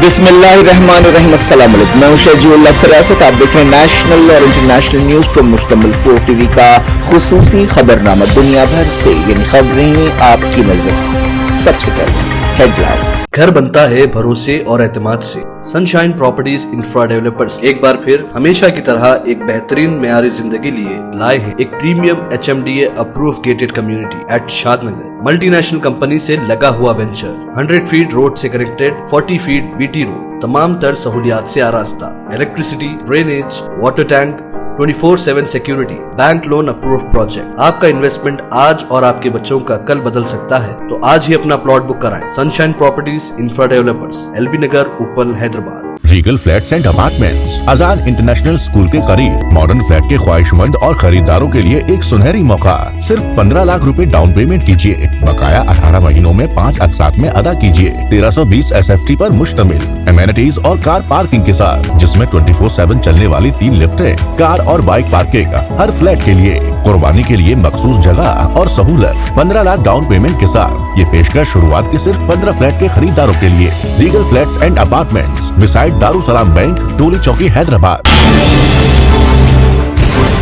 بسم اللہ الرحمن الرحیم، السلام علیکم، میں ہوں شہجی اللہ فراست۔ آپ دیکھ رہے ہیں نیشنل اور انٹرنیشنل نیوز پر مشتمل 4 ٹی وی کا خصوصی خبرنامہ دنیا بھر سے، یعنی خبریں آپ کی نظر سے۔ سب سے پہلے ہیڈ لائنز۔ گھر بنتا ہے بھروسے اور اعتماد سے۔ سن شائن پراپرٹیز انفرا ڈیولپرز ایک بار پھر ہمیشہ کی طرح ایک بہترین معیاری زندگی لیے لائے ہیں ایک premium HMDA approve gated community at Shadnagar. Multi national company سے لگا ہوا وینچر، 100 فیٹ روڈ سے کنیکٹڈ، 40 فیٹ BT روڈ، تمام تر سہولیات سے آراستہ، electricity, drainage, water tank, 24/7 security, bank loan approve project. آپ کا انویسٹمنٹ آج اور آپ کے بچوں کا کل بدل سکتا ہے، تو آج ہی اپنا پلاٹ بک کرائیں۔ Sunshine properties infra developers, LB Nagar, Uppal, Hyderabad. Regal flats and apartments, Azad international school کے قریب، ماڈرن فلیٹ کے خواہش مند اور خریداروں کے لیے ایک سنہری موقع۔ صرف 15 لاکھ روپے ڈاؤن پیمنٹ کیجیے، بقایا 18 مہینوں میں 5 اقساط میں ادا کیجیے۔ 1320 SFT پر مشتمل، امینٹیز اور کار پارکنگ کے ساتھ، جس میں 24/7 چلنے والی 3 لفٹیں، کار اور بائک پارکنگ، ہر فلیٹ کے لیے قربانی کے لیے مخصوص جگہ اور سہولت۔ 15 لاکھ ڈاؤن پیمنٹ کے ساتھ یہ پیشکش شروعات کے صرف 15 فلیٹ کے خریداروں کے لیے۔ Regal flats and apartments, beside Darussalam bank, Toli Chowki, Hyderabad.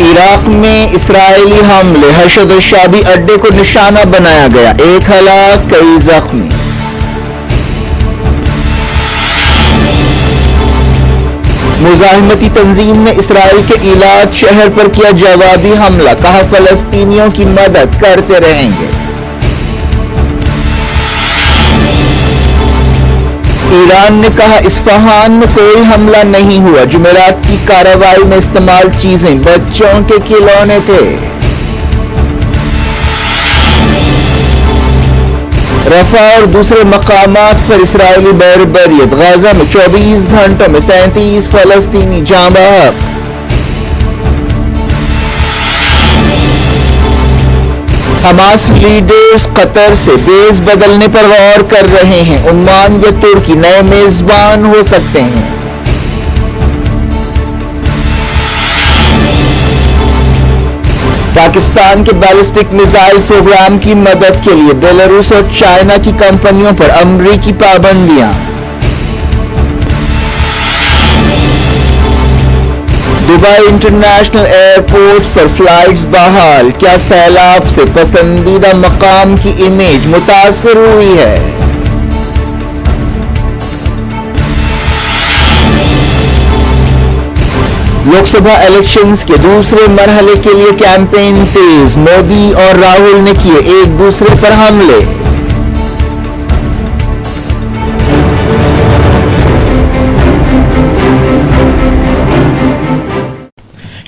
Iraq میں اسرائیلی حملے، حشد الشعبی اڈے کو نشانہ بنایا گیا، 1 ہلاک، کئی زخمی۔ مزاحمتی تنظیم نے اسرائیل کے ایلات شہر پر کیا جوابی حملہ، کہا فلسطینیوں کی مدد کرتے رہیں گے۔ ایران نے کہا اصفہان میں کوئی حملہ نہیں ہوا، جمعرات کی کارروائی میں استعمال چیزیں بچوں کے کھلونے تھے۔ رفح اور دوسرے مقامات پر اسرائیلی بربریت، غزہ میں 24 گھنٹوں میں 37 فلسطینی جاں بحق۔ حماس لیڈرز قطر سے بیس بدلنے پر غور کر رہے ہیں، عمان یا ترکی نئے میزبان ہو سکتے ہیں۔ پاکستان کے بیلسٹک میزائل پروگرام کی مدد کے لیے بیلاروس اور چائنا کی کمپنیوں پر امریکی پابندیاں۔ دبئی انٹرنیشنل ایئرپورٹ پر فلائٹس بحال، کیا سیلاب سے پسندیدہ مقام کی امیج متاثر ہوئی ہے؟ لوک سبھا الیکشنز کے دوسرے مرحلے کے لیے کیمپین تیز، مودی اور راہل نے کیے ایک دوسرے پر حملے۔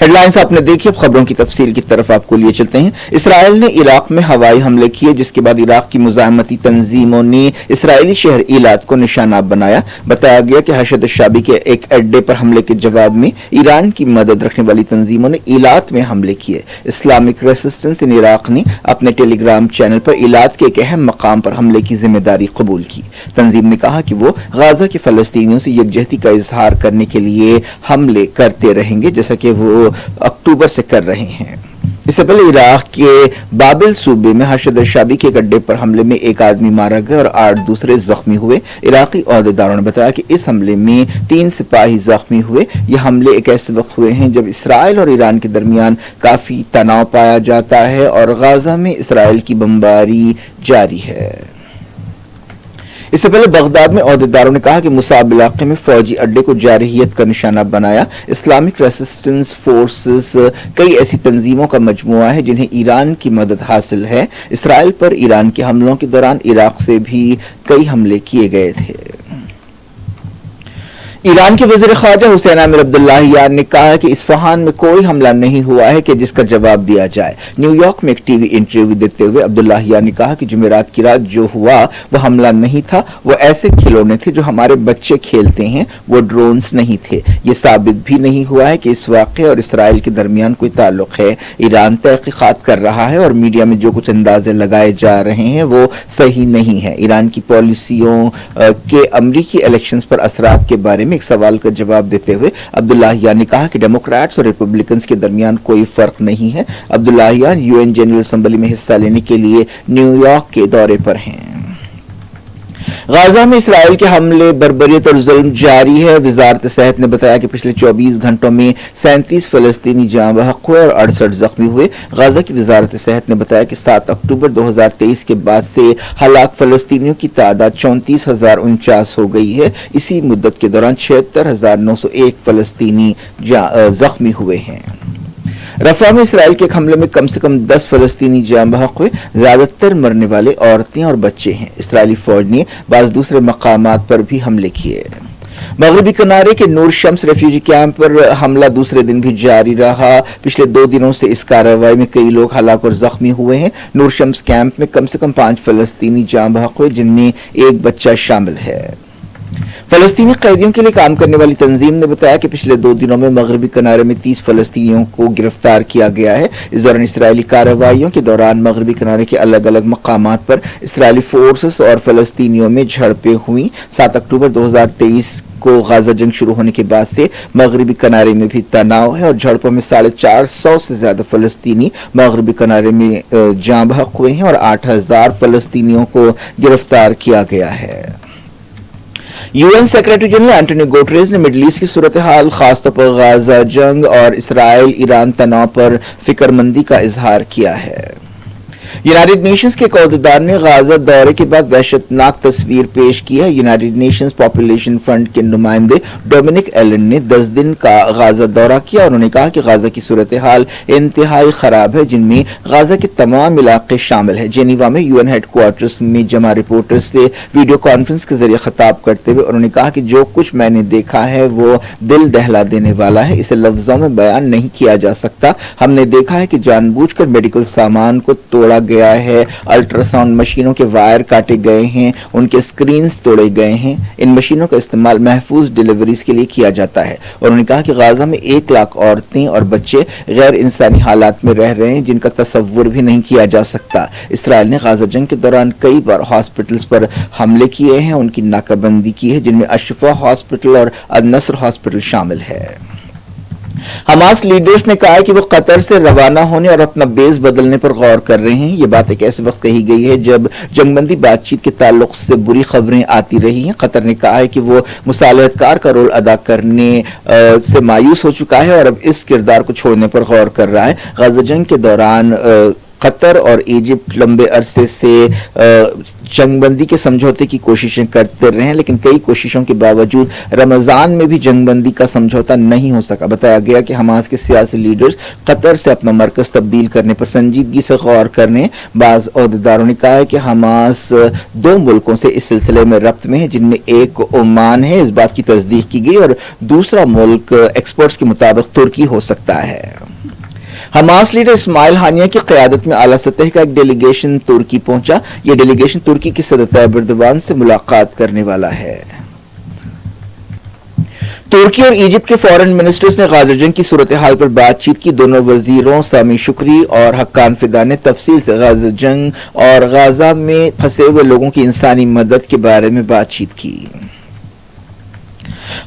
ہیڈ لائنز آپ نے دیکھی، اب خبروں کی تفصیل کی طرف آپ کو لیے چلتے ہیں۔ اسرائیل نے عراق میں ہوائی حملے کیے، جس کے بعد عراق کی مزاحمتی تنظیموں نے اسرائیلی شہر ایلات کو نشانہ بنایا۔ بتایا گیا کہ حشد الشعبی کے ایک اڈے پر حملے کے جواب میں ایران کی مدد رکھنے والی تنظیموں نے ایلات میں حملے کیے۔ اسلامک ریسسٹنس ان عراق نے اپنے ٹیلی گرام چینل پر ایلات کے ایک اہم مقام پر حملے کی ذمہ داری قبول کی۔ تنظیم نے کہا کہ وہ غزہ کے فلسطینیوں سے یکجہتی کا اظہار کرنے کے لیے حملے کرتے رہیں گے، جیسا کہ وہ اکتوبر سے کر رہے ہیں۔ اس سے پہلے عراق کے بابل صوبے میں حشد الشعبی کے ایک اڈے پر حملے میں 1 آدمی مارا گیا اور 8 دوسرے زخمی ہوئے۔ عراقی عہدیداروں نے بتایا کہ اس حملے میں 3 سپاہی زخمی ہوئے۔ یہ حملے ایک ایسے وقت ہوئے ہیں جب اسرائیل اور ایران کے درمیان کافی تناؤ پایا جاتا ہے اور غزہ میں اسرائیل کی بمباری جاری ہے۔ اس سے پہلے بغداد میں عہدیداروں نے کہا کہ مصاب علاقے میں فوجی اڈے کو جارحیت کا نشانہ بنایا۔ اسلامک ریسسٹنس فورسز کئی ایسی تنظیموں کا مجموعہ ہے جنہیں ایران کی مدد حاصل ہے۔ اسرائیل پر ایران کے حملوں کے دوران عراق سے بھی کئی حملے کیے گئے تھے۔ ایران کے وزیر خارجہ حسین امیر عبداللہیان نے کہا کہ اصفہان میں کوئی حملہ نہیں ہوا ہے کہ جس کا جواب دیا جائے۔ نیو یارک میں ایک ٹی وی انٹرویو دیتے ہوئے عبداللہیان نے کہا کہ جمعرات کی رات جو ہوا وہ حملہ نہیں تھا، وہ ایسے کھلونے تھے جو ہمارے بچے کھیلتے ہیں، وہ ڈرونز نہیں تھے۔ یہ ثابت بھی نہیں ہوا ہے کہ اس واقعے اور اسرائیل کے درمیان کوئی تعلق ہے۔ ایران تحقیقات کر رہا ہے اور میڈیا میں جو کچھ اندازے لگائے جا رہے ہیں وہ صحیح نہیں ہے۔ ایران کی پالیسیوں کے امریکی الیکشنز پر اثرات کے بارے میں ایک سوال کا جواب دیتے ہوئے عبداللہیان نے کہا کہ ڈیموکریٹس اور ریپبلکنز کے درمیان کوئی فرق نہیں ہے۔ عبداللہیان UN جنرل اسمبلی میں حصہ لینے کے لیے نیو یارک کے دورے پر ہیں۔ غزہ میں اسرائیل کے حملے بربریت اور ظلم جاری ہے. وزارت صحت نے بتایا کہ پچھلے 24 گھنٹوں میں 37 فلسطینی جاں بحق ہوئے اور 68 زخمی ہوئے. غزہ کی وزارت صحت نے بتایا کہ 7 اکتوبر 2023 کے بعد سے ہلاک فلسطینیوں کی تعداد 34,049 ہو گئی ہے. اسی مدت کے دوران 76,901 فلسطینی زخمی ہوئے ہیں. رفح میں اسرائیل کے حملے میں کم سے کم 10 فلسطینی جاں بحق ہوئے. زیادہ تر مرنے والے عورتیں اور بچے ہیں. اسرائیلی فوج نے بعض دوسرے مقامات پر بھی حملے کیے. مغربی کنارے کے نور شمس ریفیوجی کیمپ پر حملہ دوسرے دن بھی جاری رہا. پچھلے 2 دنوں سے اس کارروائی میں کئی لوگ ہلاک اور زخمی ہوئے ہیں. نور شمس کیمپ میں کم سے کم 5 فلسطینی جاں بحق ہوئے جن میں ایک بچہ شامل ہے. فلسطینی قیدیوں کے لیے کام کرنے والی تنظیم نے بتایا کہ پچھلے 2 دنوں میں مغربی کنارے میں 30 فلسطینیوں کو گرفتار کیا گیا ہے. اس دوران اسرائیلی کارروائیوں کے دوران مغربی کنارے کے الگ الگ مقامات پر اسرائیلی فورسز اور فلسطینیوں میں جھڑپیں ہوئیں. 7 اکتوبر 2023 کو غزہ جنگ شروع ہونے کے بعد سے مغربی کنارے میں بھی تناؤ ہے اور جھڑپوں میں 450 سے زیادہ فلسطینی مغربی کنارے میں جاں بحق ہوئے ہیں اور 8,000 فلسطینیوں کو گرفتار کیا گیا ہے. UN سیکریٹری جنرل اینٹونی گوٹریز نے مڈل ایسٹ کی صورتحال خاص طور پر غزہ جنگ اور اسرائیل ایران تناؤ پر فکر مندی کا اظہار کیا ہے. یونائیٹڈ نیشنز کے عہدیدار نے غزہ دورے کے بعد وحشتناک تصویر پیش کی ہے. یونائیٹڈ نیشنز پاپولیشن فنڈ کے نمائندے ڈومینک ایلن نے 10 دن کا غزہ دورہ کیا. انہوں نے کہا کہ غزہ کی صورتحال انتہائی خراب ہے جن میں غزہ کے تمام علاقے شامل ہیں. جنیوا میں UN ہیڈ کوارٹرز میں جمع رپورٹرز سے ویڈیو کانفرنس کے ذریعے خطاب کرتے ہوئے انہوں نے کہا کہ جو کچھ میں نے دیکھا ہے وہ دل دہلا دینے والا ہے. اسے لفظوں میں بیان نہیں کیا جا سکتا. ہم نے دیکھا ہے کہ جان بوجھ کر میڈیکل سامان کو توڑا گیا ہے. الٹرا ساؤنڈ مشینوں کے وائر کاٹے گئے ہیں, ان کے سکرینز توڑے گئے ہیں. ان مشینوں کا استعمال محفوظ ڈیلیوریز کے لیے کیا جاتا ہے. انہوں نے کہا کہ غزہ میں 1 لاکھ عورتیں اور بچے غیر انسانی حالات میں رہ رہے ہیں جن کا تصور بھی نہیں کیا جا سکتا. اسرائیل نے غزہ جنگ کے دوران کئی بار ہاسپٹلز پر حملے کیے ہیں, ان کی ناکہ بندی کی ہے جن میں اشفا ہاسپٹل اور النصر ہاسپٹل شامل ہے. حماس لیڈرز نے کہا ہے کہ وہ قطر سے روانہ ہونے اور اپنا بیس بدلنے پر غور کر رہے ہیں. یہ بات ایک ایسے وقت کہی گئی ہے جب جنگ بندی بات چیت کے تعلق سے بری خبریں آتی رہی ہیں. قطر نے کہا ہے کہ وہ مصالحت کار کا رول ادا کرنے سے مایوس ہو چکا ہے اور اب اس کردار کو چھوڑنے پر غور کر رہا ہے. غزہ جنگ کے دوران قطر اور ایجپٹ لمبے عرصے سے جنگ بندی کے سمجھوتے کی کوششیں کرتے رہے ہیں, لیکن کئی کوششوں کے باوجود رمضان میں بھی جنگ بندی کا سمجھوتا نہیں ہو سکا. بتایا گیا کہ حماس کے سیاسی لیڈرز قطر سے اپنا مرکز تبدیل کرنے پر سنجیدگی سے غور کرنے. بعض عہدیداروں نے کہا ہے کہ حماس 2 ملکوں سے اس سلسلے میں ربط میں ہے جن میں ایک عمان ہے. اس بات کی تصدیق کی گئی اور دوسرا ملک ایکسپرٹس کے مطابق ترکی ہو سکتا ہے. حماس لیڈر اسماعیل ہانیہ کی قیادت میں اعلیٰ سطح کا ایک ڈیلیگیشن ترکی پہنچا. یہ ڈیلیگیشن ترکی کے صدر طیب ایردوان سے ملاقات کرنے والا ہے. ترکی اور ایجپٹ کے فارن منسٹرز نے غزہ جنگ کی صورتحال پر بات چیت کی. دونوں وزیروں سامی شکری اور حقان فدا نے تفصیل سے غزہ جنگ اور غزہ میں پھنسے ہوئے لوگوں کی انسانی مدد کے بارے میں بات چیت کی.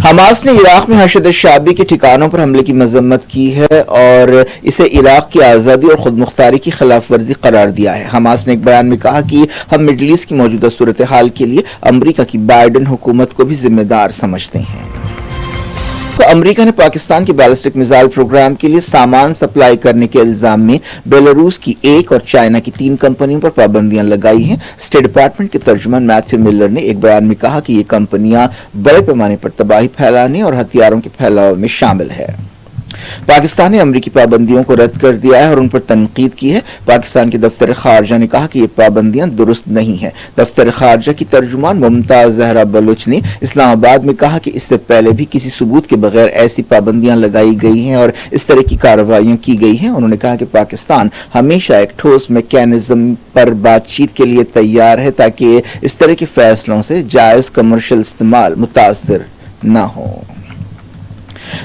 حماس نے عراق میں حشد الشعبی کے ٹھکانوں پر حملے کی مذمت کی ہے اور اسے عراق کی آزادی اور خود مختاری کی خلاف ورزی قرار دیا ہے. حماس نے ایک بیان میں کہا کہ ہم مڈل ایسٹ کی موجودہ صورتحال کے لیے امریکہ کی بائیڈن حکومت کو بھی ذمہ دار سمجھتے ہیں. امریکہ نے پاکستان کے بیلسٹک میزائل پروگرام کے لیے سامان سپلائی کرنے کے الزام میں بیلاروس کی 1 اور چائنا کی 3 کمپنیوں پر پابندیاں لگائی ہیں. اسٹیٹ ڈپارٹمنٹ کے ترجمان میتھیو ملر نے ایک بیان میں کہا کہ یہ کمپنیاں بڑے پیمانے پر تباہی پھیلانے اور ہتھیاروں کے پھیلاؤ میں شامل ہے. پاکستان نے امریکی پابندیوں کو رد کر دیا ہے اور ان پر تنقید کی ہے. پاکستان کے دفتر خارجہ نے کہا کہ یہ پابندیاں درست نہیں ہیں. دفتر خارجہ کی ترجمان ممتاز زہرا بلوچ نے اسلام آباد میں کہا کہ اس سے پہلے بھی کسی ثبوت کے بغیر ایسی پابندیاں لگائی گئی ہیں اور اس طرح کی کارروائیاں کی گئی ہیں. انہوں نے کہا کہ پاکستان ہمیشہ ایک ٹھوس میکینزم پر بات چیت کے لیے تیار ہے تاکہ اس طرح کے فیصلوں سے جائز کمرشل استعمال متاثر نہ ہو.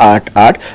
8-8,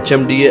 HMDA